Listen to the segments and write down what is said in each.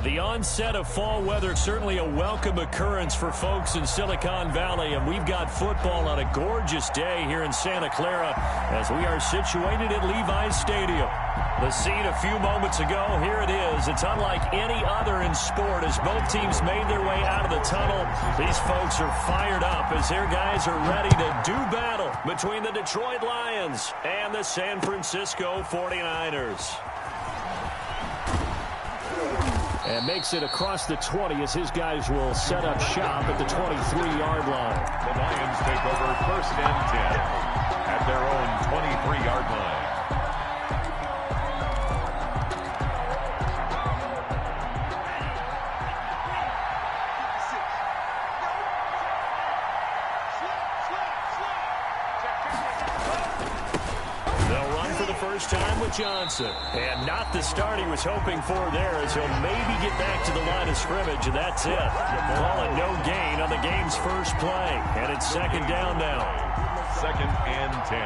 The onset of fall weather, certainly a welcome occurrence for folks in Silicon Valley, and we've got football on a gorgeous day here in Santa Clara as we are situated at Levi's Stadium. The scene a few moments ago, here it is. It's unlike any other in sport as both teams made their way out of the tunnel. These folks are fired up as their guys are ready to do battle between the Detroit Lions and the San Francisco 49ers. And makes it across the 20 as his guys will set up shop at the 23-yard line. The Lions take over 1st and 10 at their own 23-yard line. Time with Johnson, and not the start he was hoping for there as he'll maybe get back to the line of scrimmage, and that's it. Call it no gain on the game's first play, and it's 2nd down now. 2nd and 10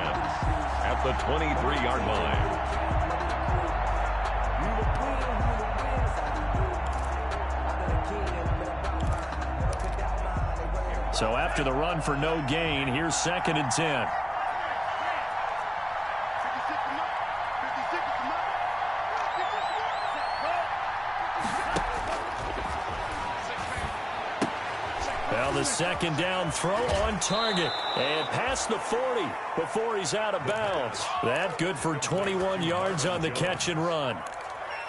at the 23-yard line. So after the run for no gain, here's 2nd and 10. The 2nd down throw on target and past the 40 before he's out of bounds. That good for 21 yards on the catch and run.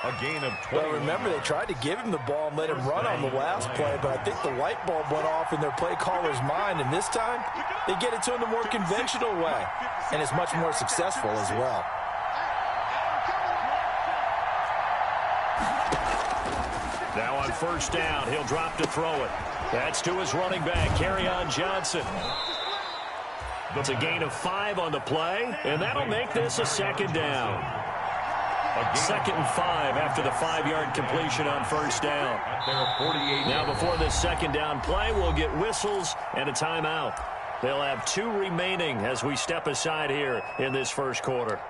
A gain of 20. Well, remember, they tried to give him the ball and let him run on the last play, but I think the light bulb went off in their play caller's mind, and this time they get it to him the more conventional way, and it's much more successful as well. Now on 1st down, he'll drop to throw it. That's to his running back, Kerryon Johnson. It's a gain of 5 on the play, and that'll make this a 2nd down. 2nd and 5 after the 5-yard completion on 1st down. Now before this 2nd down play, we'll get whistles and a timeout. They'll have 2 remaining as we step aside here in this 1st quarter.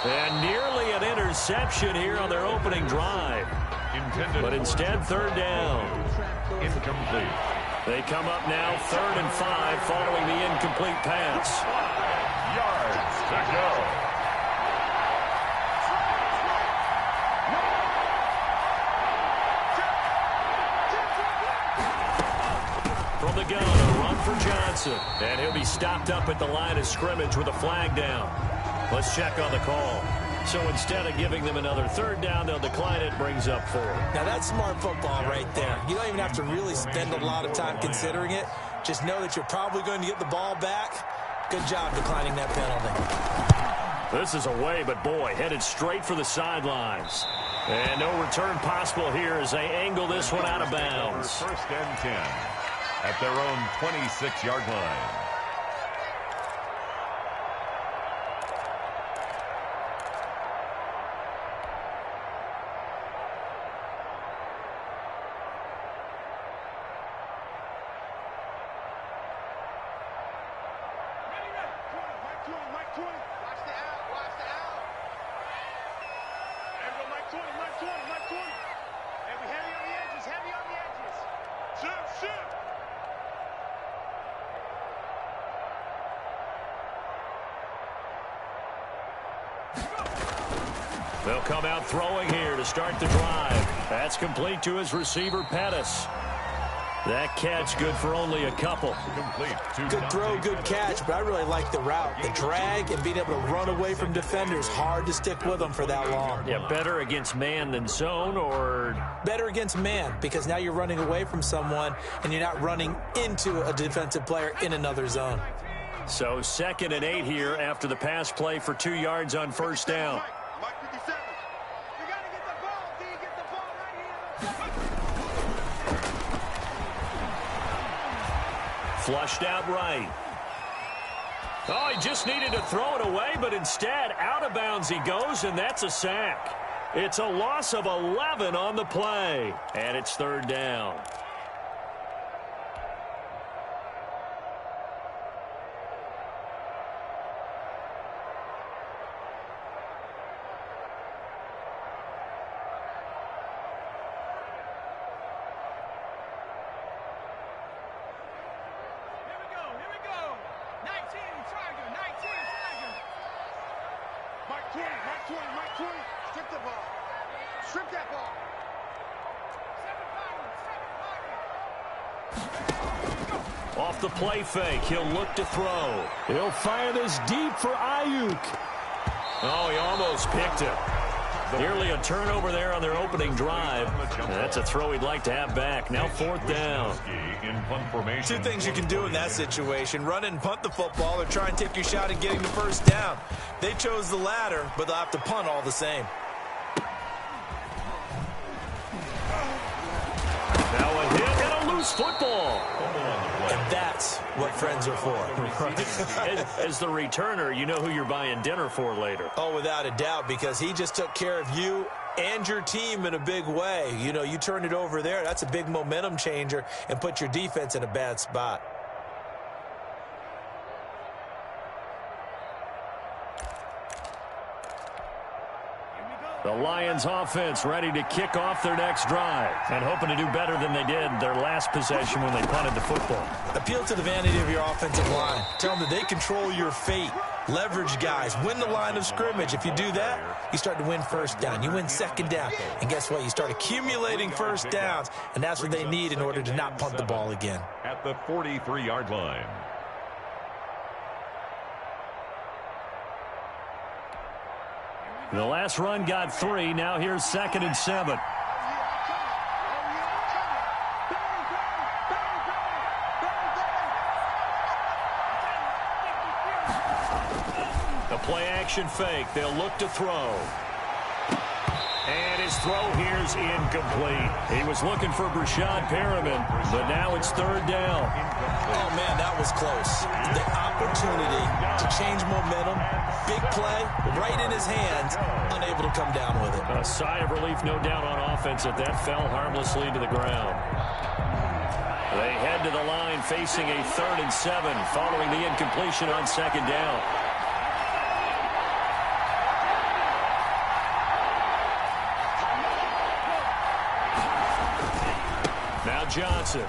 And nearly an interception here on their opening drive. But instead, 3rd down. Incomplete. They come up now 3rd and 5 following the incomplete pass. Yards to go. From the gun, a run for Johnson. And he'll be stopped up at the line of scrimmage with a flag down. Let's check on the call. So instead of giving them another 3rd down, they'll decline it, brings up 4. Now that's smart football right there. You don't even have to really spend a lot of time considering it. Just know that you're probably going to get the ball back. Good job declining that penalty. This is away, but boy, headed straight for the sidelines. And no return possible here as they angle this one out of bounds. 1st and 10 at their own 26-yard line. They'll come out throwing here to start the drive. That's complete to his receiver, Pettis. That catch good for only a couple. Complete. Good throw, good catch, but I really like the route. The drag and being able to run away from defenders. Hard to stick with them for that long. Yeah, better against man than zone, or? Better against man, because now you're running away from someone and you're not running into a defensive player in another zone. So 2nd and 8 here after the pass play for 2 yards on 1st down. Flushed out right. Oh, he just needed to throw it away, but instead, out of bounds he goes, and that's a sack. It's a loss of 11 on the play, and it's third down. Off the play fake, he'll look to throw. He'll fire this deep for Ayuk. Oh, he almost picked it. Nearly a turnover there on their opening drive. And that's a throw he'd like to have back. Now fourth down. Two things you can do in that situation. Run and punt the football or try and take your shot at getting the first down. They chose the latter, but they'll have to punt all the same. Now a hit and a loose football. And that's what friends are for. As the returner, you know who you're buying dinner for later. Oh, without a doubt, because he just took care of you and your team in a big way. You know, you turn it over there, that's a big momentum changer and put your defense in a bad spot. The Lions offense ready to kick off their next drive and hoping to do better than they did their last possession when they punted the football. Appeal to the vanity of your offensive line. Tell them that they control your fate. Leverage guys. Win the line of scrimmage. If you do that, you start to win first down. You win second down. And guess what? You start accumulating first downs, and that's what they need in order to not punt the ball again. At the 43-yard line. The last run got 3. Now here's 2nd and 7. The play action fake. They'll look to throw. And his throw here's incomplete. He was looking for Brashad Perriman, but now it's third down. Oh, man, that was close. The opportunity to change momentum, big play, right in his hands, unable to come down with it. A sigh of relief, no doubt, on offense that fell harmlessly to the ground. They head to the line facing a 3rd and 7 following the incompletion on 2nd down. Now Johnson.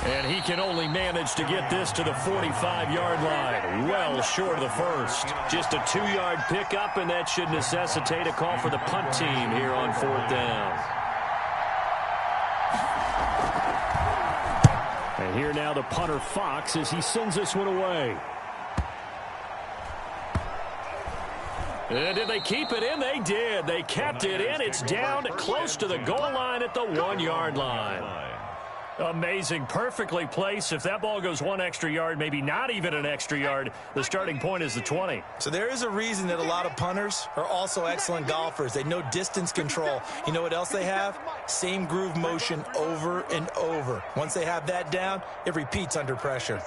And he can only manage to get this to the 45-yard line. Well short of the first. Just a 2-yard pickup, and that should necessitate a call for the punt team here on 4th down. And here now the punter Fox as he sends this one away. And did they keep it in? They did. They kept it in. It's down close to the goal line at the 1-yard line. Amazing. Perfectly placed. If that ball goes 1 extra yard, maybe not even an extra yard, the starting point is the 20. So there is a reason that a lot of punters are also excellent golfers. They know distance control. You know what else they have? Same groove motion over and over. Once they have that down, it repeats under pressure.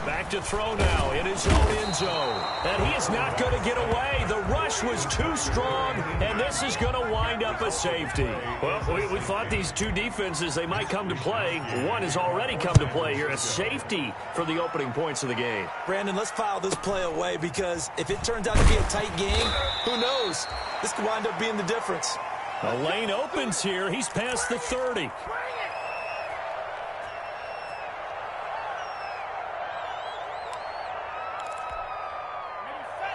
Back to throw now in his own end zone. And he is not going to get away. The rush was too strong, and this is going to wind up a safety. Well, we thought these two defenses, they might come to play. One has already come to play here, a safety for the opening points of the game. Brandon, let's file this play away because if it turns out to be a tight game, who knows? This could wind up being the difference. The lane opens here. He's past the 30.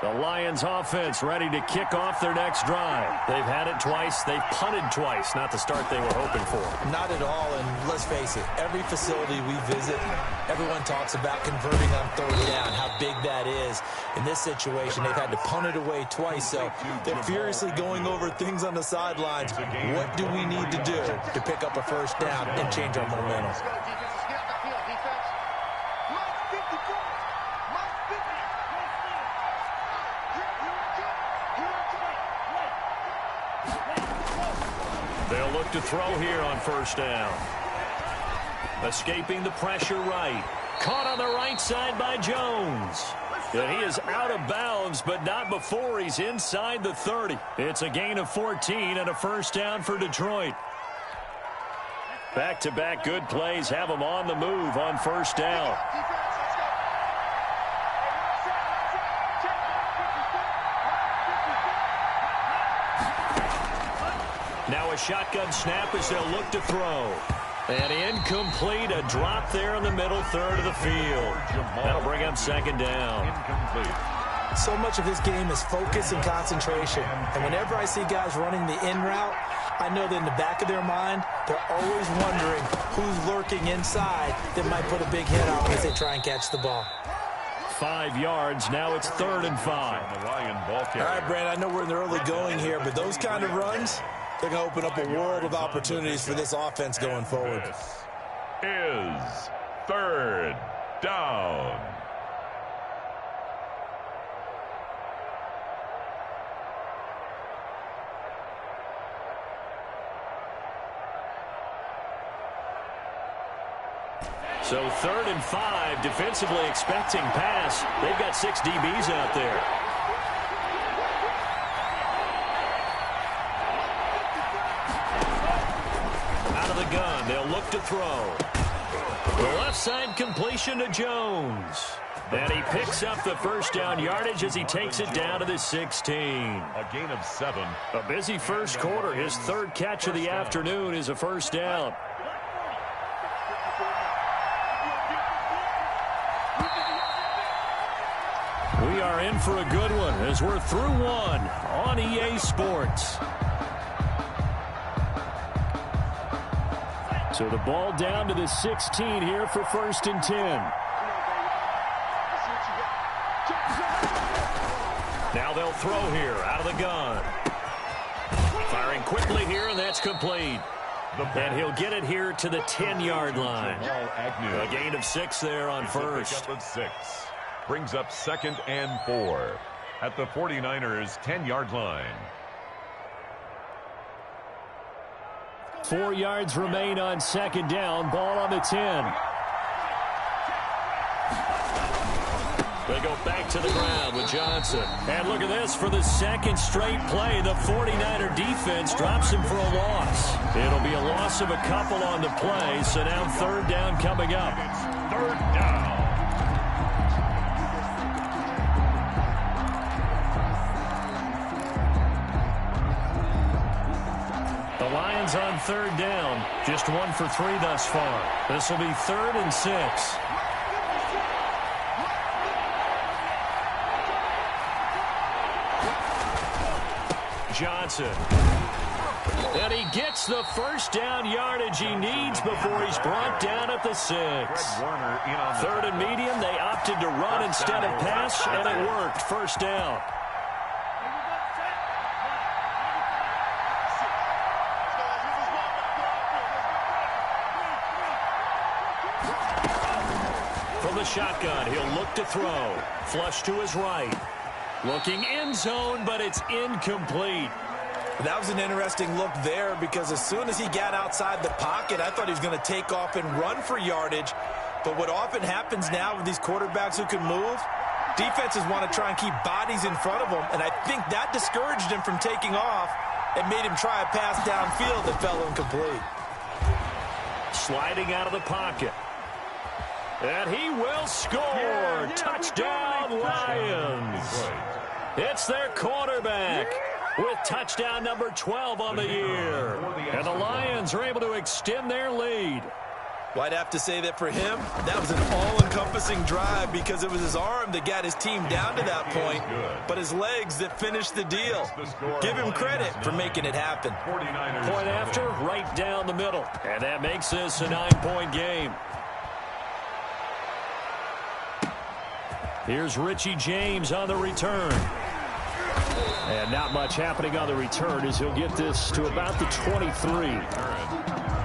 The Lions offense ready to kick off their next drive. They've had it twice. They've punted twice. Not the start they were hoping for. Not at all, and let's face it, every facility we visit, everyone talks about converting on 3rd down, how big that is. In this situation, they've had to punt it away twice, so they're furiously going over things on the sidelines. What do we need to do to pick up a first down and change our momentum? They'll look to throw here on first down. Escaping the pressure right. Caught on the right side by Jones. And he is out of bounds, but not before he's inside the 30. It's a gain of 14 and a first down for Detroit. Back-to-back good plays have them on the move on first down. Now a shotgun snap as they'll look to throw. And incomplete, a drop there in the middle third of the field. That'll bring up second down. Incomplete. So much of this game is focus and concentration. And whenever I see guys running the in route, I know that in the back of their mind, they're always wondering who's lurking inside that might put a big hit on them as they try and catch the ball. 5 yards, now it's 3rd and 5. The Lion ball All right, Brandon, I know we're in the early going here, but those kind of runs, they're going to open up a world of opportunities for this offense going forward. This is 3rd down. So 3rd and 5, defensively expecting pass. They've got 6 DBs out there. Out of the gun, they'll look to throw. The left side completion to Jones. And he picks up the first down yardage as he takes it down to the 16. A gain of 7. A busy first quarter. His 3rd catch of the afternoon is a first down. We are in for a good one as we're through one on EA Sports. So the ball down to the 16 here for 1st and 10. Now they'll throw here out of the gun. Firing quickly here, and that's complete. And he'll get it here to the 10-yard line. A gain of 6 there on first. Brings up 2nd and 4 at the 49ers' 10-yard line. 4 yards remain on 2nd down. Ball on the 10. They go back to the ground with Johnson. And look at this. For the 2nd straight play, the 49er defense drops him for a loss. It'll be a loss of a couple on the play. So now 3rd down coming up. It's 3rd down. The Lions on 3rd down. Just 1 for 3 thus far. This will be 3rd and 6. Johnson. And he gets the first down yardage he needs before he's brought down at the 6. 3rd and medium. They opted to run instead of pass, and it worked. First down. From the shotgun, he'll look to throw. Flush to his right. Looking end zone, but it's incomplete. That was an interesting look there because as soon as he got outside the pocket, I thought he was going to take off and run for yardage. But what often happens now with these quarterbacks who can move, defenses want to try and keep bodies in front of them, and I think that discouraged him from taking off and made him try a pass downfield that fell incomplete. Sliding out of the pocket. And he will score. Touchdown, Lions. It's their quarterback with touchdown number 12 on the year. And the Lions are able to extend their lead. Well, I'd have to say that for him, that was an all-encompassing drive because it was his arm that got his team down to that point, but his legs that finished the deal. Give him credit for making it happen. Point after, right down the middle. And that makes this a 9-point game. Here's Richie James on the return. And not much happening on the return as he'll get this to about the 23.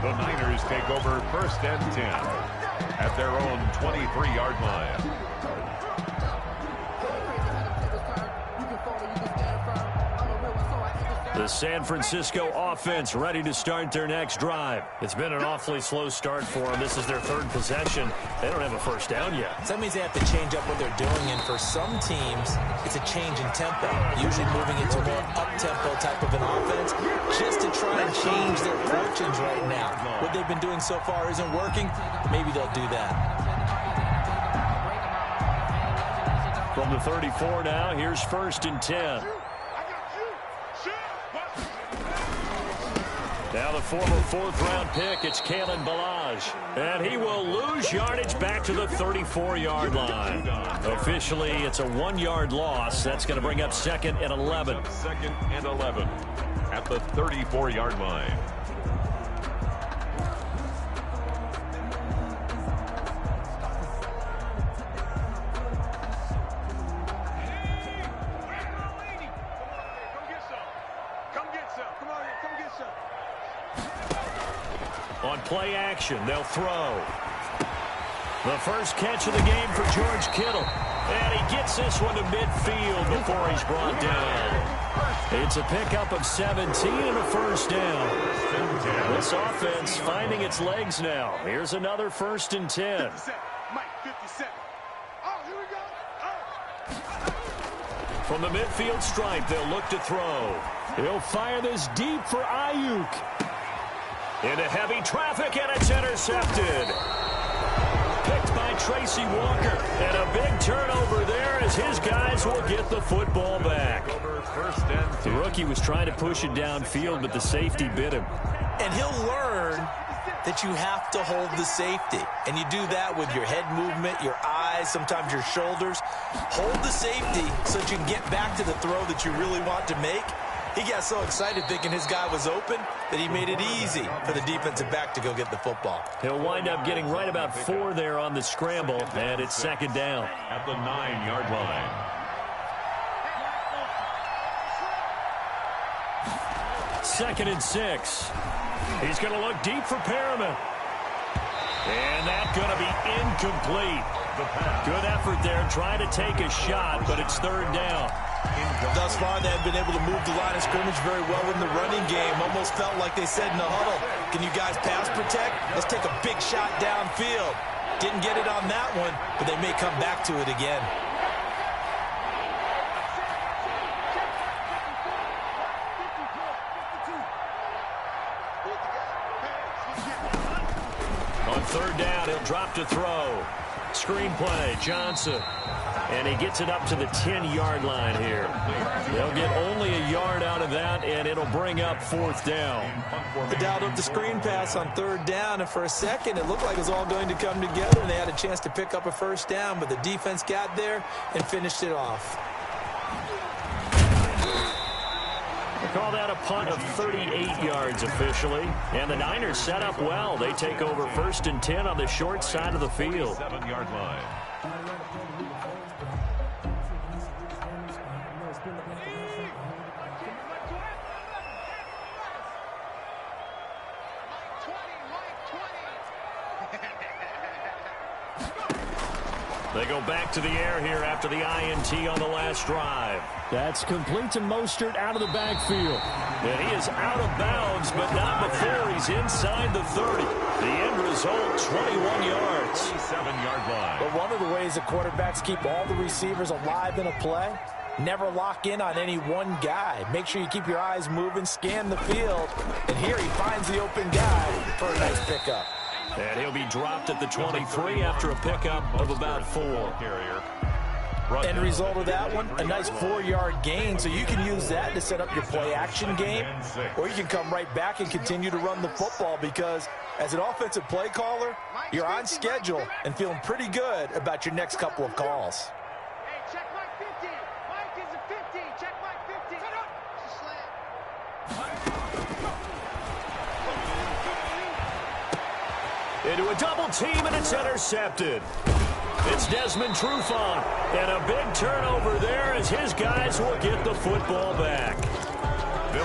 The Niners take over 1st and 10 at their own 23-yard line. The The San Francisco offense ready to start their next drive. It's been an awfully slow start for them. This is their third possession. They don't have a first down yet. So that means they have to change up what they're doing, and for some teams, it's a change in tempo, usually moving into a more up-tempo type of an offense, just to try and change their approaches right now. What they've been doing so far isn't working. Maybe they'll do that. From the 34 now, here's 1st and 10. Now the former 4th-round pick, it's Kalen Ballage. And he will lose yardage back to the 34-yard line. Officially, it's a 1-yard loss. That's going to bring up 2nd and 11. 2nd and 11 at the 34-yard line. On play action, they'll throw. The first catch of the game for George Kittle. And he gets this one to midfield before he's brought down. It's a pickup of 17 and a first down. This offense finding its legs now. Here's another 1st and 10. From the midfield stripe, they'll look to throw. He'll fire this deep for Ayuk. Into heavy traffic, and it's intercepted. Picked by Tracy Walker. And a big turnover there as his guys will get the football back. The rookie was trying to push it downfield, but the safety bit him. And he'll learn that you have to hold the safety. And you do that with your head movement, your eyes, sometimes your shoulders. Hold the safety so that you can get back to the throw that you really want to make. He got so excited thinking his guy was open that he made it easy for the defensive back to go get the football. He'll wind up getting right about 4 there on the scramble, and it's 2nd down. At the 9-yard line. 2nd and 6. He's going to look deep for Perriman. And that's going to be incomplete. Good effort there trying to take a shot, but it's 3rd down. Thus far, they have been able to move the line of scrimmage very well in the running game. Almost felt like they said in the huddle, can you guys pass protect? Let's take a big shot downfield. Didn't get it on that one, but they may come back to it again. On 3rd down, he'll drop to throw. Screenplay, Johnson. And he gets it up to the 10-yard line here. They'll get only a yard out of that, and it'll bring up 4th down. They dialed up the screen pass on 3rd down, and for a second, it looked like it was all going to come together, and they had a chance to pick up a first down, but the defense got there and finished it off. They call that a punt of 38 yards officially. And the Niners set up well. They take over 1st and 10 on the short side of the field. 7-yard line. They go back to the air here after the INT on the last drive. That's complete to Mostert out of the backfield. And he is out of bounds, but not before he's inside the 30. The end result, 21 yards. 7-yard line. But one of the ways the quarterbacks keep all the receivers alive in a play, never lock in on any one guy. Make sure you keep your eyes moving, scan the field. And here he finds the open guy for a nice pickup. And he'll be dropped at the 23 after a pickup of about 4. End result of that one, a nice 4-yard gain, so you can use that to set up your play-action game, or you can come right back and continue to run the football because as an offensive play caller, you're on schedule and feeling pretty good about your next couple of calls. Check Mike 50. Mike is a 50. Check Mike 50. Into a double team, and it's intercepted. It's Desmond Trufant, and a big turnover there as his guys will get the football back.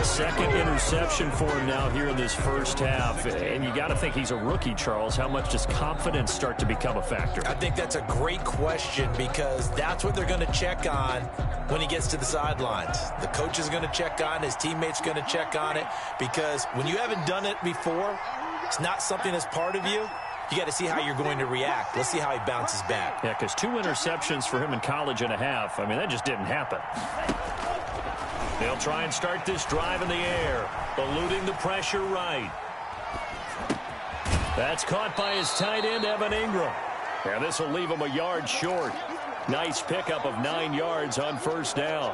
Second interception for him now here in this first half. And you got to think he's a rookie, Charles. How much does confidence start to become a factor? I think that's a great question because that's what they're going to check on when he gets to the sidelines. The coach is going to check on, his teammates going to check on it, because when you haven't done it before, it's not something that's part of you. You got to see how you're going to react. Let's see how he bounces back. Yeah, because 2 interceptions for him in college and a half. I mean, that just didn't happen. They'll try and start this drive in the air, eluding the pressure right. That's caught by his tight end, Evan Ingram. And this will leave him a yard short. Nice pickup of 9 yards on first down.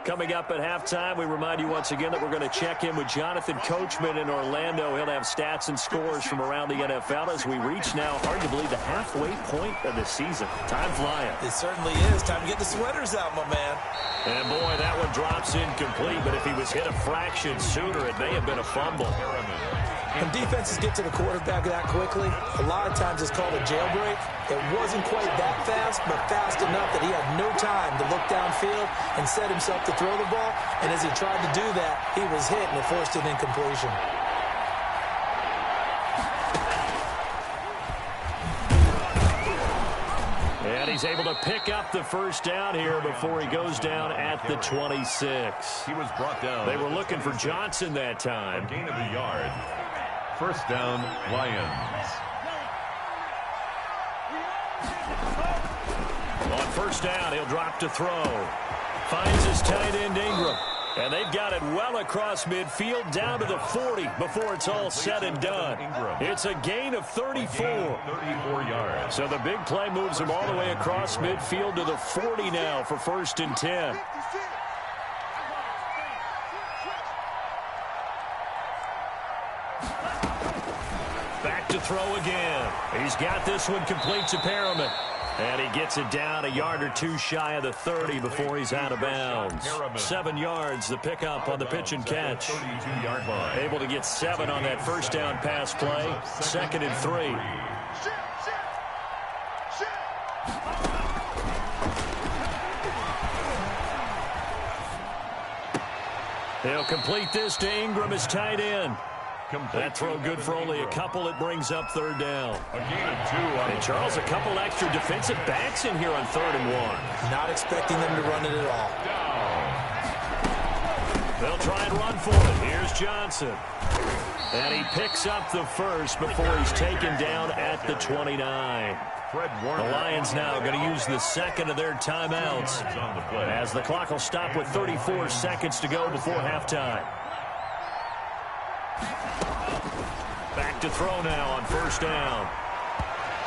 Coming up at halftime, we remind you once again that we're going to check in with Jonathan Coachman in Orlando. He'll have stats and scores from around the NFL as we reach now, hard to believe, the halfway point of the season. Time flying. It certainly is. Time to get the sweaters out, my man. And, boy, that one drops incomplete, but if he was hit a fraction sooner, it may have been a fumble. When defenses get to the quarterback that quickly, a lot of times it's called a jailbreak. It wasn't quite that fast, but fast enough that he had no time to look downfield and set himself to throw the ball. And as he tried to do that, he was hit and it forced an incompletion. And he's able to pick up the first down here before he goes down at the 26. He was brought down. They were looking for Johnson that time. A gain of a yard. First down, Lions. On first down, he'll drop to throw. Finds his tight end, Ingram. And they've got it well across midfield down to the 40 before it's all said and done. It's a gain of 34. 34 yards. So the big play moves him all the way across midfield to the 40 now for first and 10. Back to throw again. He's got this one complete to Perriman. And he gets it down a yard or two shy of the 30 before he's out of bounds. 7 yards, the pickup on the pitch and catch. 32-yard line. Able to get 7 on that first down pass play. 2nd and 3. He'll complete this to Ingram as tight end. That throw good for only a couple. It brings up third down. A gain of 2 on And Charles, a couple extra defensive backs in here on 3rd and 1. Not expecting them to run it at all. They'll try and run for it. Here's Johnson. And he picks up the first before he's taken down at the 29. The Lions now going to use the second of their timeouts as the clock will stop with 34 seconds to go before halftime. Back to throw now on first down.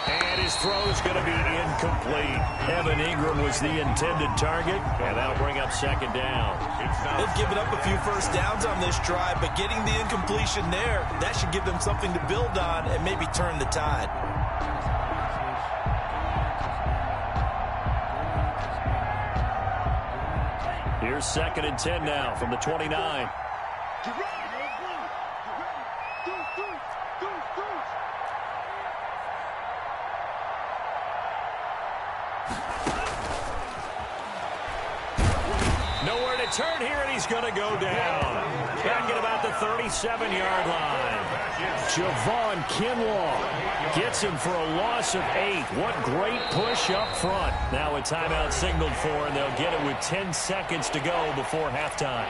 And his throw is going to be incomplete. Evan Ingram was the intended target, and that'll bring up 2nd down. They've given up a few first downs on this drive, but getting the incompletion there, that should give them something to build on and maybe turn the tide. Here's 2nd and 10 now from the 29. Nowhere to turn here, and he's going to go down. Back at about the 37-yard line. Javon Kinlaw gets him for a loss of 8. What great push up front. Now a timeout signaled for, and they'll get it with 10 seconds to go before halftime.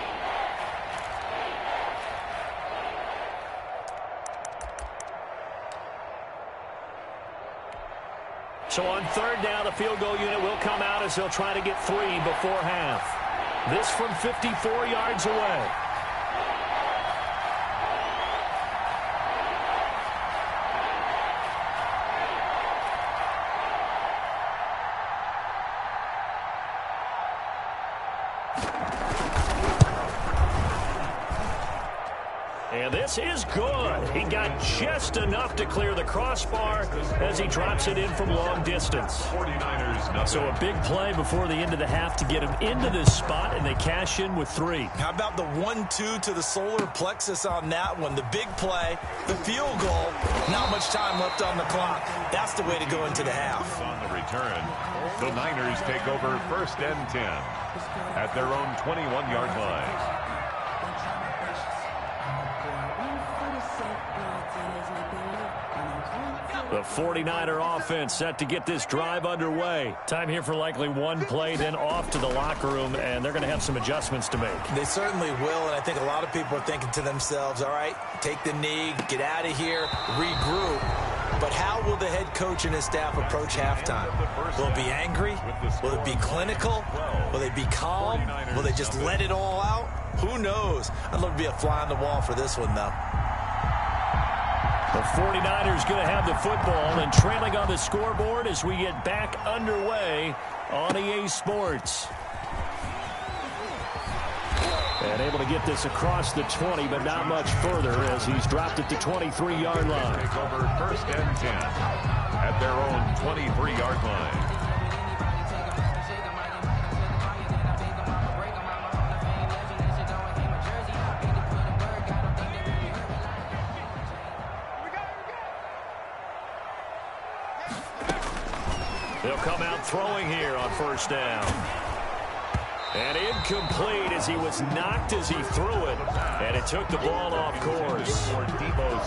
So on 3rd down, the field goal unit will come out as they'll try to get 3 before half. This from 54 yards away. And this is good. He got just enough to clear the crossbar as he drops it in from long distance. 49ers, nothing. So a big play before the end of the half to get him into this spot, and they cash in with 3. How about the 1-2 to the solar plexus on that one? The big play, the field goal, not much time left on the clock. That's the way to go into the half. On the return, the Niners take over 1st and 10 at their own 21-yard line. The 49er offense set to get this drive underway. Time here for likely one play, then off to the locker room, and they're going to have some adjustments to make. They certainly will, and I think a lot of people are thinking to themselves, all right, take the knee, get out of here, regroup. But how will the head coach and his staff approach halftime? Will it be angry? Will it be clinical? Will they be calm? Will they just let it all out? Who knows? I'd love to be a fly on the wall for this one, though. The 49ers going to have the football and trailing on the scoreboard as we get back underway on EA Sports. And able to get this across the 20, but not much further as he's dropped it to 23-yard line. Take over 1st and 10 at their own 23-yard line. They'll come out throwing here on 1st down. And incomplete as he was knocked as he threw it. And it took the ball off course.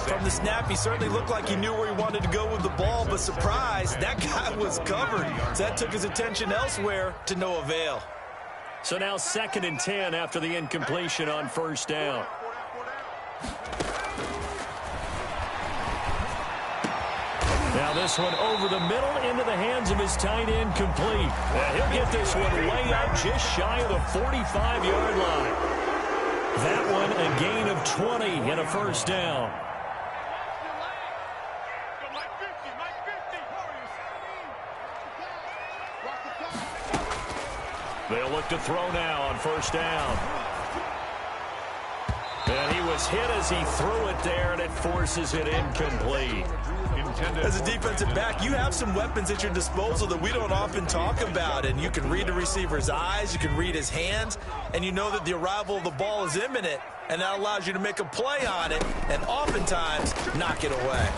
From the snap, he certainly looked like he knew where he wanted to go with the ball, but surprise, that guy was covered. So that took his attention elsewhere to no avail. So now 2nd and 10 after the incompletion on 1st down. Now this one over the middle into the hands of his tight end, complete. And he'll get this one way up just shy of the 45-yard line. That one a gain of 20 and a 1st down. They'll look to throw now on 1st down. And he was hit as he threw it there, and it forces it incomplete. As a defensive back, you have some weapons at your disposal that we don't often talk about, and you can read the receiver's eyes, you can read his hands, and you know that the arrival of the ball is imminent, and that allows you to make a play on it and oftentimes knock it away.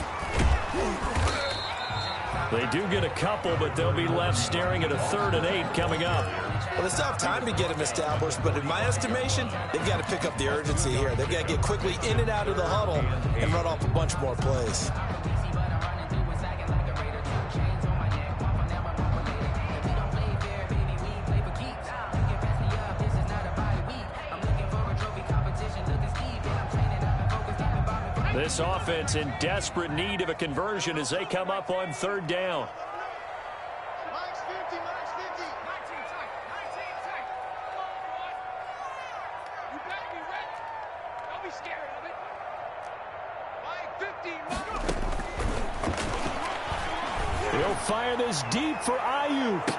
They do get a couple, but they'll be left staring at a 3rd and 8 coming up. Well, they still have time to get him established, but in my estimation, they've got to pick up the urgency here. They've got to get quickly in and out of the huddle and run off a bunch more plays. This offense in desperate need of a conversion as they come up on 3rd down. Max 50, Max 50. 19 tight, 19 tight. You better be ready. Don't be scared of it. Mike 50, He'll fire this deep for Ayuk.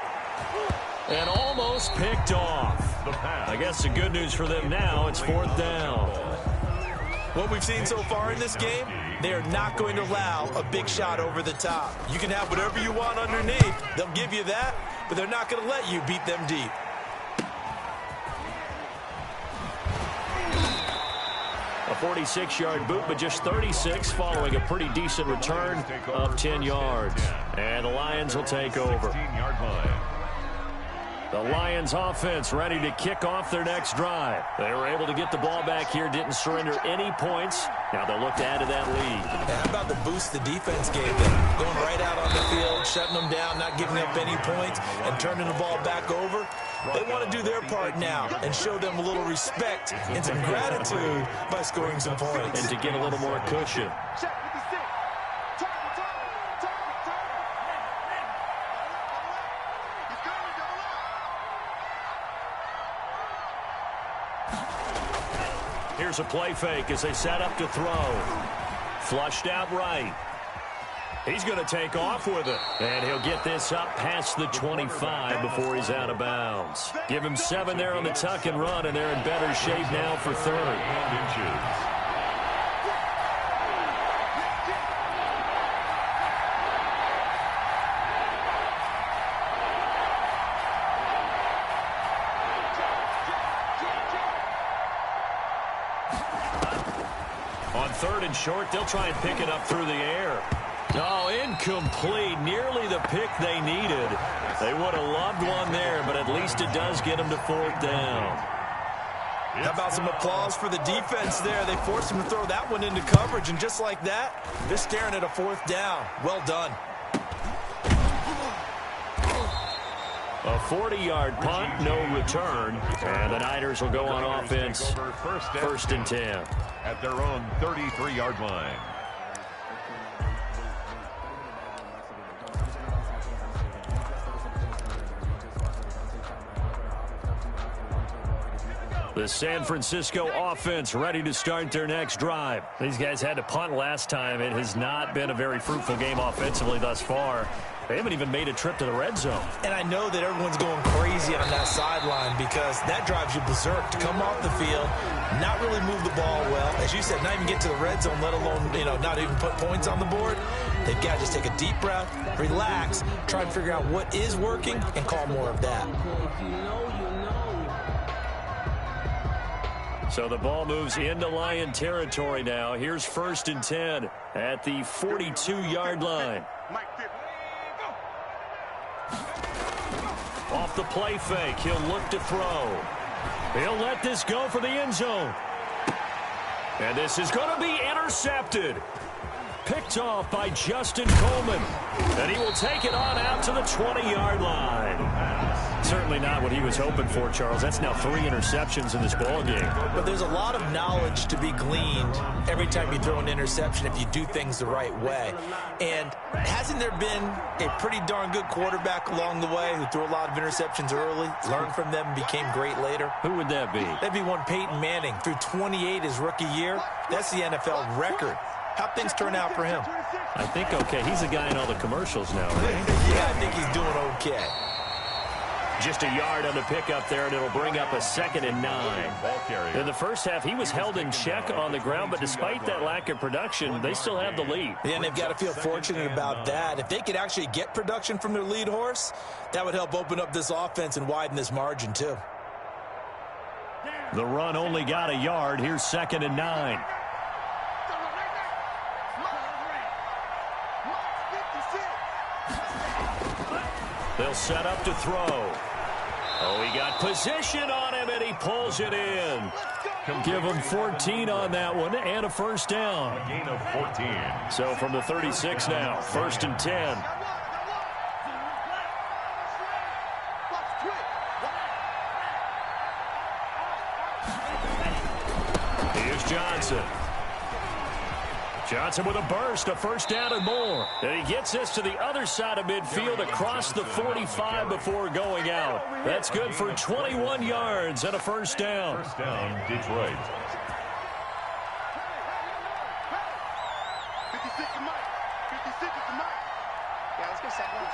And almost picked off. I guess the good news for them now, it's 4th down. What we've seen so far in this game, they are not going to allow a big shot over the top. You can have whatever you want underneath. They'll give you that, but they're not going to let you beat them deep. A 46-yard boot, but just 36 following a pretty decent return of 10 yards. And the Lions will take over. The Lions offense ready to kick off their next drive. They were able to get the ball back here, didn't surrender any points. Now they'll look to add to that lead. How about the boost the defense gave them? Going right out on the field, shutting them down, not giving up any points, and turning the ball back over. They want to do their part now and show them a little respect and some gratitude by scoring some points. And to get a little more cushion. check with the stick. Target, target, target, target. He's coming, double up. Here's a play fake as they set up to throw. Flushed out right. He's going to take off with it. And he'll get this up past the 25 before he's out of bounds. Give him 7 there on the tuck and run, and they're in better shape now for 3rd. On 3rd and short, they'll try and pick it up through the air. Oh, incomplete. Nearly the pick they needed. They would have loved one there, but at least it does get them to 4th down. How about some applause for the defense there? They forced him to throw that one into coverage, and just like that, they're staring at a 4th down. Well done. A 40-yard punt, no return. And the Niners will go on offense, 1st and 10. At their own 33-yard line. The San Francisco offense ready to start their next drive. These guys had to punt last time. It has not been a very fruitful game offensively thus far. They haven't even made a trip to the red zone. And I know that everyone's going crazy on that sideline because that drives you berserk to come off the field, not really move the ball well. As you said, not even get to the red zone, let alone, not even put points on the board. They've got to just take a deep breath, relax, try and figure out what is working, and call more of that. So the ball moves into Lion territory now. Here's 1st and 10 at the 42-yard line. Off the play fake, he'll look to throw. He'll let this go for the end zone. And this is going to be intercepted. Picked off by Justin Coleman. And he will take it on out to the 20-yard line. Certainly not what he was hoping for, Charles. That's now 3 interceptions in this ball game. But there's a lot of knowledge to be gleaned every time you throw an interception if you do things the right way. And hasn't there been a pretty darn good quarterback along the way who threw a lot of interceptions early, learned from them, and became great later? Who would that be? That'd be one Peyton Manning. Threw 28 his rookie year. That's the NFL record. How'd things turn out for him? I think okay. He's a guy in all the commercials now, right? Yeah, I think he's doing okay. Just a yard on the pickup there, and it'll bring up a 2nd and 9. In the first half, he was held in check on the ground, but despite that lack of production, they still have the lead. Yeah, and they've got to feel fortunate about that. If they could actually get production from their lead horse, that would help open up this offense and widen this margin, too. The run only got a yard. Here's 2nd and 9. They'll set up to throw. Oh, he got position on him, and he pulls it in. Give him 14 on that one and a 1st down. A gain of 14. So from the 36 now, 1st and 10. Here's Johnson. Johnson with a burst, a 1st down and more. And he gets this to the other side of midfield across the 45 before going out. That's good for 21 yards and a 1st down. 1st down, Detroit. 56 to Mike. 56 to Mike. Yeah, let's go second one.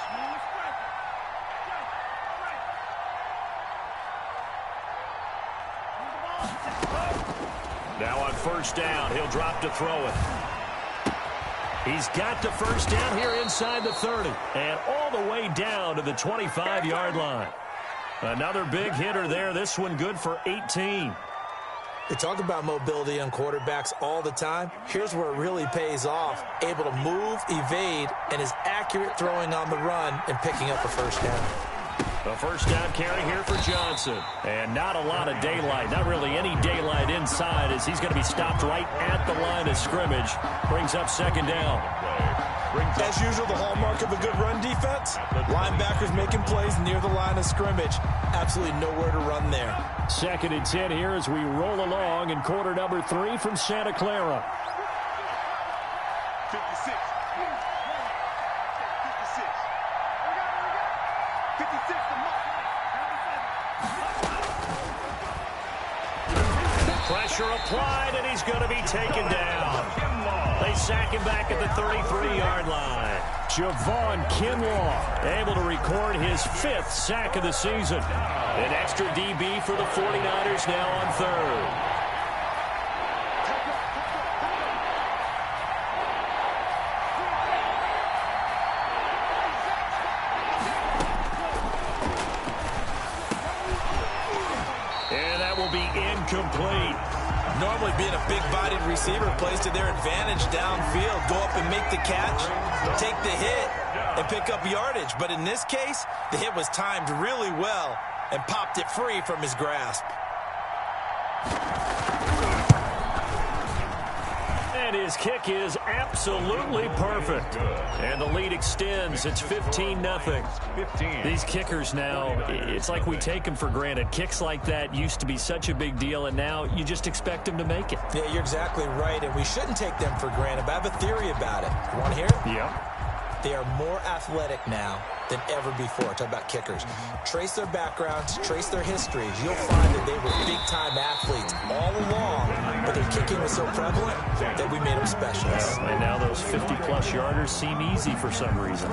Now on 1st down, he'll drop to throw it. He's got the 1st down here inside the 30 and all the way down to the 25-yard line. Another big hitter there. This one good for 18. They talk about mobility on quarterbacks all the time. Here's where it really pays off. Able to move, evade, and is accurate throwing on the run and picking up a 1st down. A 1st down carry here for Johnson. And not a lot of daylight. Not really any daylight inside as he's going to be stopped right at the line of scrimmage. Brings up 2nd down. As usual, the hallmark of a good run defense, linebackers making plays near the line of scrimmage. Absolutely nowhere to run there. 2nd and 10 here as we roll along in quarter number 3 from Santa Clara. 56. 56 to Mike. Pressure applied, and he's going to be taken down. They sack him back at the 33-yard line. Javon Kinlaw able to record his 5th sack of the season. An extra DB for the 49ers now on 3rd. And that will be incomplete. Normally being a big-bodied receiver plays to their advantage downfield. Go up and make the catch, take the hit, and pick up yardage. But in this case, the hit was timed really well and popped it free from his grasp. And his kick is absolutely perfect. And the lead extends. It's 15-0. These kickers now, it's like we take them for granted. Kicks like that used to be such a big deal, and now you just expect them to make it. Yeah, you're exactly right, and we shouldn't take them for granted. But I have a theory about it. You want to hear it? Yeah. They are more athletic now than ever before. Talk about kickers. Trace their backgrounds, trace their histories. You'll find that they were big-time athletes all along, but their kicking was so prevalent that we made them specialists. And now those 50-plus yarders seem easy for some reason.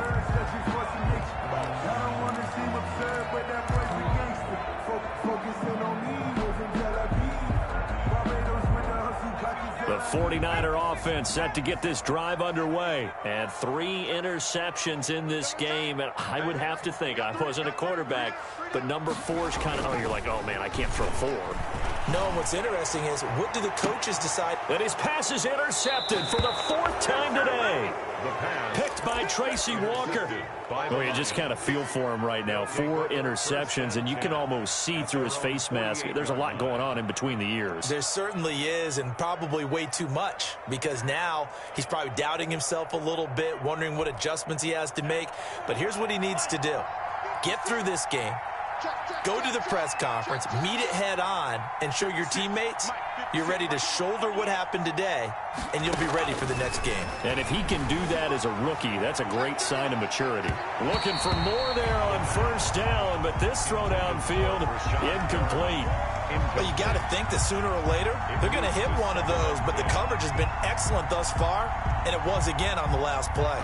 The 49er offense set to get this drive underway. And 3 interceptions in this game. And I would have to think, I wasn't a quarterback, but number 4 is kind of, oh, you're like, oh, man, I can't throw 4. No, what what's interesting is, what do the coaches decide? And his pass is intercepted for the 4th time today. Picked by Tracy Walker. Oh, you just kind of feel for him right now. 4 interceptions, and you can almost see through his face mask. There's a lot going on in between the ears. There certainly is, and probably way too much, because now he's probably doubting himself a little bit, wondering what adjustments he has to make. But here's what he needs to do. Get through this game, go to the press conference, meet it head on, and show your teammates you're ready to shoulder what happened today, and you'll be ready for the next game. And if he can do that as a rookie, that's a great sign of maturity. Looking for more there on 1st down, but this throw downfield, incomplete. Well, you got to think that sooner or later, they're going to hit one of those, but the coverage has been excellent thus far, and it was again on the last play.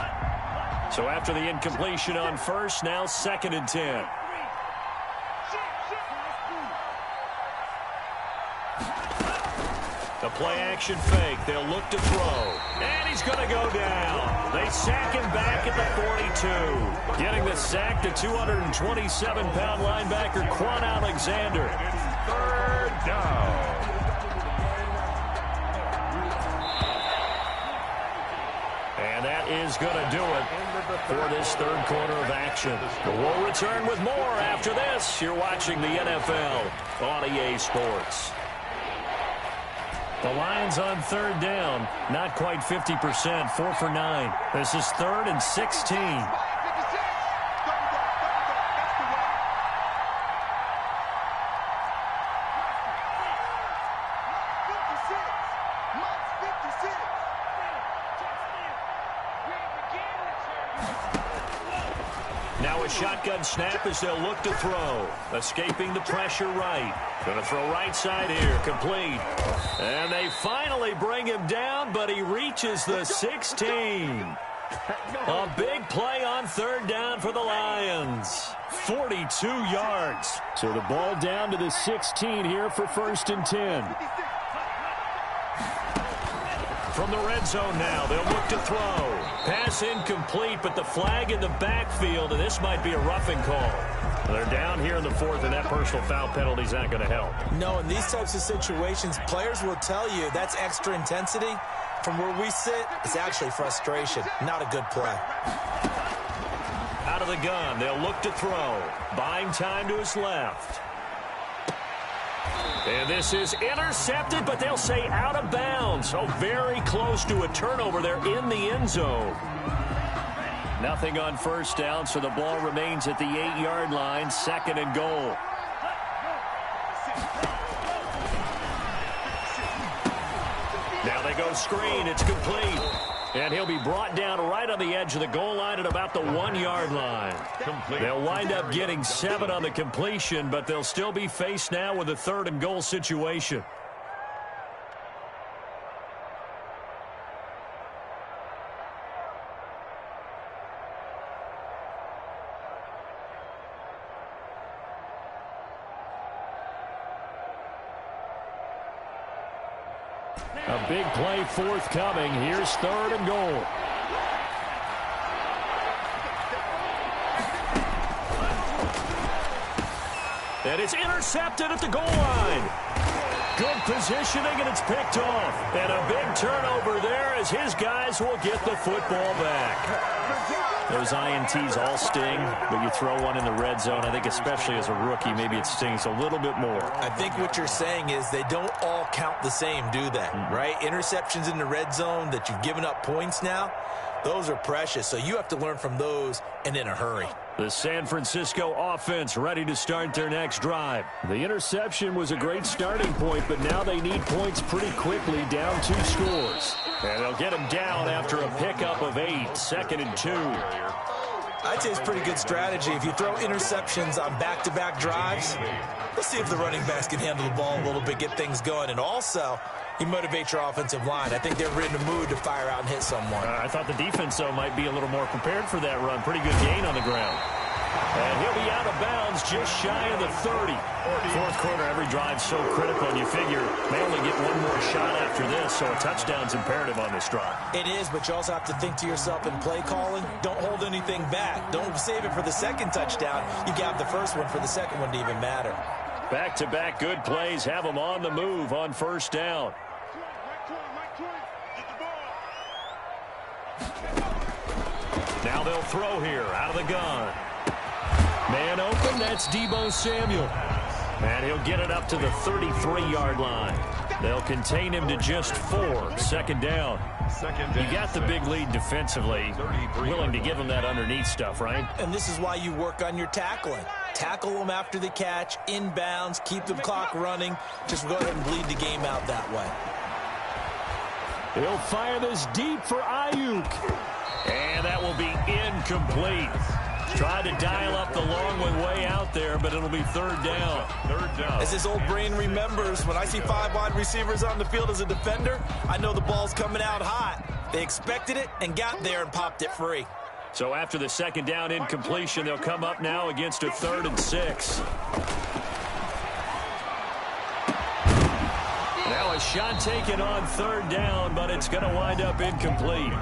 So after the incompletion on 1st, now 2nd and 10. The play-action fake. They'll look to throw. And he's going to go down. They sack him back at the 42. Getting the sack to 227-pound linebacker Quan Alexander. 3rd down. And that is going to do it for this 3rd quarter of action. We'll return with more after this. You're watching the NFL on EA Sports. The Lions on 3rd down, not quite 50%, 4 for 9. This is 3rd and 16. Now a shotgun snap as they'll look to throw. Escaping the pressure right. Going to throw right side here. Complete. And they finally bring him down, but he reaches the 16. A big play on 3rd down for the Lions. 42 yards. So the ball down to the 16 here for 1st and 10. From the red zone now, they'll look to throw. Pass incomplete, but the flag in the backfield, and this might be a roughing call. They're down here in the 4th, and that personal foul penalty is not going to help. No, in these types of situations, players will tell you that's extra intensity. From where we sit, it's actually frustration, not a good play. Out of the gun, they'll look to throw. Buying time to his left. And this is intercepted, but they'll say out of bounds. So very close to a turnover there in the end zone. Nothing on 1st down, so the ball remains at the 8-yard line, 2nd and goal. Now they go screen. It's complete. And he'll be brought down right on the edge of the goal line at about the 1-yard line. They'll wind up getting 7 on the completion, but they'll still be faced now with a 3rd and goal situation. A big play forthcoming. Here's 3rd and goal. And it's intercepted at the goal line. Good positioning, and it's picked off. And a big turnover there as his guys will get the football back. Those INTs all sting, but you throw one in the red zone, I think especially as a rookie, maybe it stings a little bit more. I think what you're saying is they don't all count the same, do they? Right? Interceptions in the red zone that you've given up points now, those are precious. So you have to learn from those and in a hurry. The San Francisco offense ready to start their next drive. The interception was a great starting point, but now they need points pretty quickly, down 2 scores. And they'll get them down after a pickup of 8, 2nd and 2. I'd say it's pretty good strategy. If you throw interceptions on back-to-back drives, let's see if the running backs can handle the ball a little bit, get things going. And also, you motivate your offensive line. I think they're in the mood to fire out and hit someone. I thought the defense, though, might be a little more prepared for that run. Pretty good gain on the ground. And he'll be out of bounds just shy of the 30. Fourth quarter, every drive's so critical, and you figure they only get one more shot after this, so a touchdown's imperative on this drive. It is, but you also have to think to yourself in play calling, don't hold anything back. Don't save it for the second touchdown. You got the first one for the second one to even matter. Back-to-back good plays have them on the move on first down. Now they'll throw here out of the gun. Man open, that's Deebo Samuel. And he'll get it up to the 33-yard line. They'll contain him to just 4. Second down. You got the big lead defensively. Willing to give him that underneath stuff, right? And this is why you work on your tackling. Tackle them after the catch, inbounds, keep the clock running. Just go ahead and bleed the game out that way. He'll fire this deep for Ayuk. And that will be incomplete. Tried to dial up the long one way out there, but it'll be third down. As his old brain remembers, when I see 5 wide receivers on the field as a defender, I know the ball's coming out hot. They expected it and got there and popped it free. So after the second down incompletion, they'll come up now against a 3rd and 6. Now a shot taken on third down, but it's going to wind up incomplete.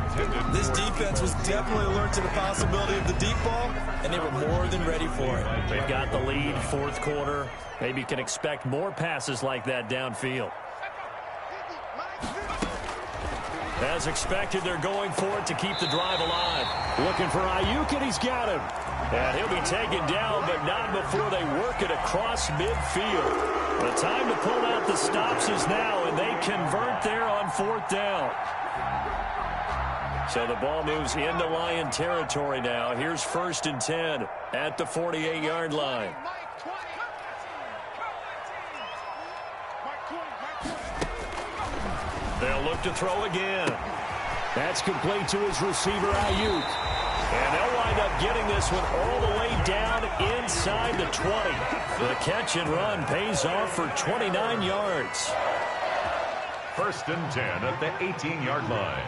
This defense was definitely alert to the possibility of the deep ball, and they were more than ready for it. They've got the lead, fourth quarter. Maybe can expect more passes like that downfield. As expected, they're going for it to keep the drive alive. Looking for Ayuk, and he's got him. And he'll be taken down, but not before they work it across midfield. The time to pull out the stops is now, and they convert there on 4th down. So the ball moves into Lion territory now. Here's 1st and 10 at the 48-yard line. They'll look to throw again. That's complete to his receiver, Ayuk. And they'll wind up getting this one all the way down inside the 20. The catch and run pays off for 29 yards. 1st and 10 at the 18-yard line.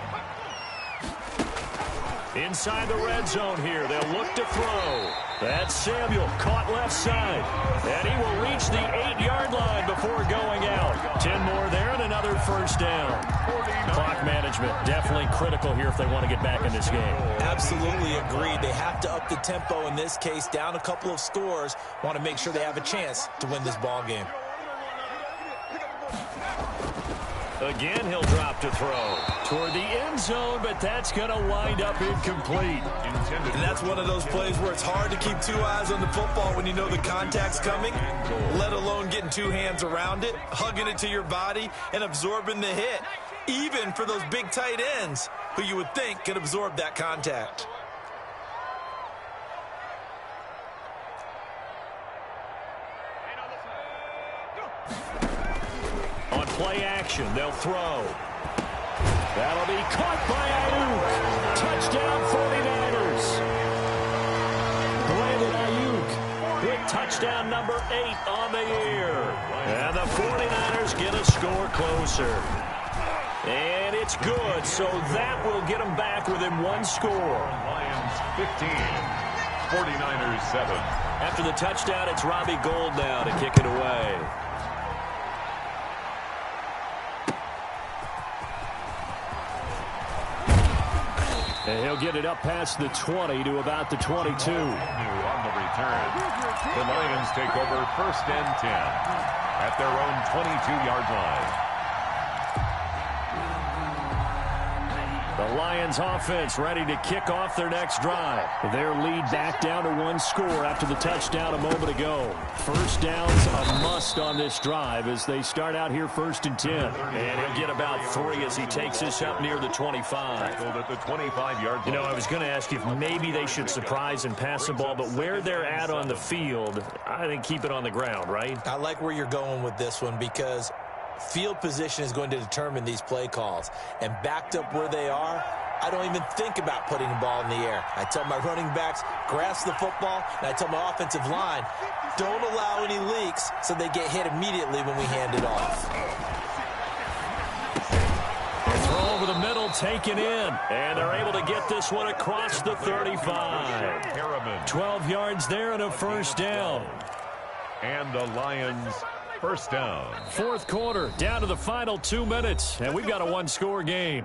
Inside the red zone here. They'll look to throw. That's Samuel, caught left side. And he will reach the 8-yard line before going out. 10 more there and another 1st down. Clock management definitely critical here if they want to get back in this game. Absolutely agreed. They have to up the tempo in this case, down a couple of scores. Want to make sure they have a chance to win this ball game. Again, he'll drop to throw toward the end zone, but that's going to wind up incomplete. And that's one of those plays where it's hard to keep 2 eyes on the football when you know the contact's coming, let alone getting 2 hands around it, hugging it to your body, and absorbing the hit, even for those big tight ends who you would think could absorb that contact. On play action, they'll throw. That'll be caught by Ayuk. Touchdown 49ers. Brandon Ayuk with touchdown number 8 on the year. And the 49ers get a score closer. And it's good, so that will get them back within 1 score. Lions 15, 49ers 7. After the touchdown, it's Robbie Gould now to kick it away. And he'll get it up past the 20 to about the 22. On the return. The Lions take over 1st and 10 at their own 22-yard line. The Lions offense ready to kick off their next drive. Their lead back down to 1 score after the touchdown a moment ago. First down's a must on this drive as they start out here 1st and 10. And he'll get about 3 as he takes this up near the 25. Tackled at the 25-yard line. You know, I was going to ask you if maybe they should surprise and pass the ball, but where they're at on the field, I think keep it on the ground, right? I like where you're going with this one because field position is going to determine these play calls. And backed up where they are, I don't even think about putting the ball in the air. I tell my running backs, grasp the football, and I tell my offensive line, don't allow any leaks so they get hit immediately when we hand it off. Throw over the middle, taken in. And they're able to get this one across the 35. 12 yards there and a first down. And the Lions first down. 4th quarter, down to the final 2 minutes, and we've got a 1-score game.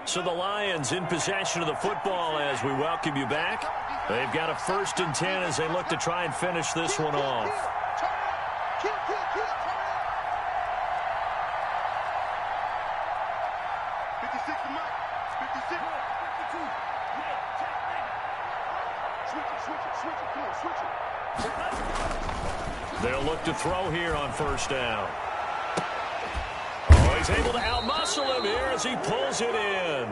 So the Lions in possession of the football as we welcome you back. They've got a 1st and 10 as they look to try and finish this one off. They'll look to throw here on 1st down. Oh, he's able to outmuscle him here as he pulls it in.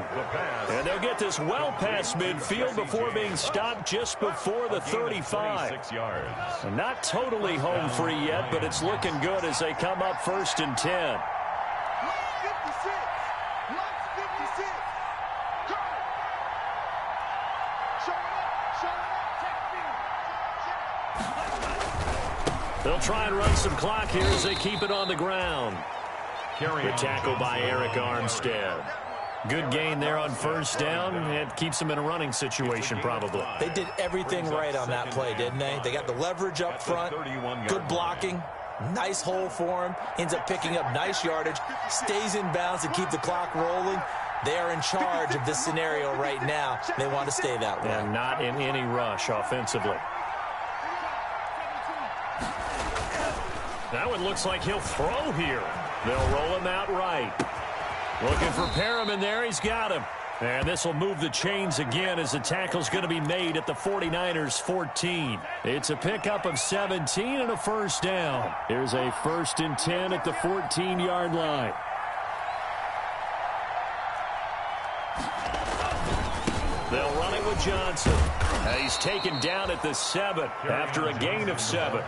And they'll get this well past midfield before being stopped just before the 35. And not totally home free yet, but it's looking good as they come up 1st and 10. They'll try and run some clock here as they keep it on the ground. Good tackle by Eric Armstead. Good gain there on 1st down. It keeps them in a running situation probably. They did everything right on that play, didn't they? They got the leverage up front, good blocking, nice hole for him, ends up picking up nice yardage, stays in bounds to keep the clock rolling. They are in charge of this scenario right now. They want to stay that way. And not in any rush offensively. Now it looks like he'll throw here. They'll roll him out right. Looking for Perriman there. He's got him. And this will move the chains again as the tackle's going to be made at the 49ers 14. It's a pickup of 17 and a first down. Here's a 1st and 10 at the 14-yard line. They'll run it with Johnson. He's taken down at the 7 after a gain of 7.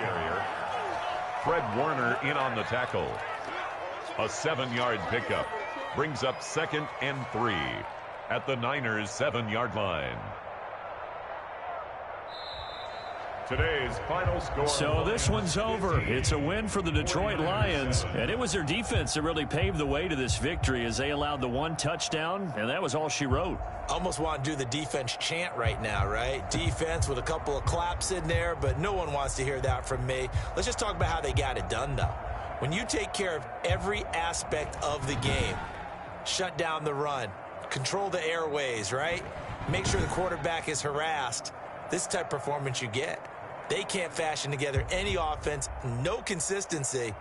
Fred Warner in on the tackle. A 7-yard pickup brings up 2nd and 3 at the Niners 7-yard line. Today's final score. So this one's over. It's a win for the Detroit Lions, and it was their defense that really paved the way to this victory as they allowed the 1 touchdown, and that was all she wrote. Almost want to do the defense chant right now, right? Defense with a couple of claps in there, but no one wants to hear that from me. Let's just talk about how they got it done, though. When you take care of every aspect of the game, shut down the run, control the airways, right? Make sure the quarterback is harassed. This type of performance you get. They can't fashion together any offense, no consistency.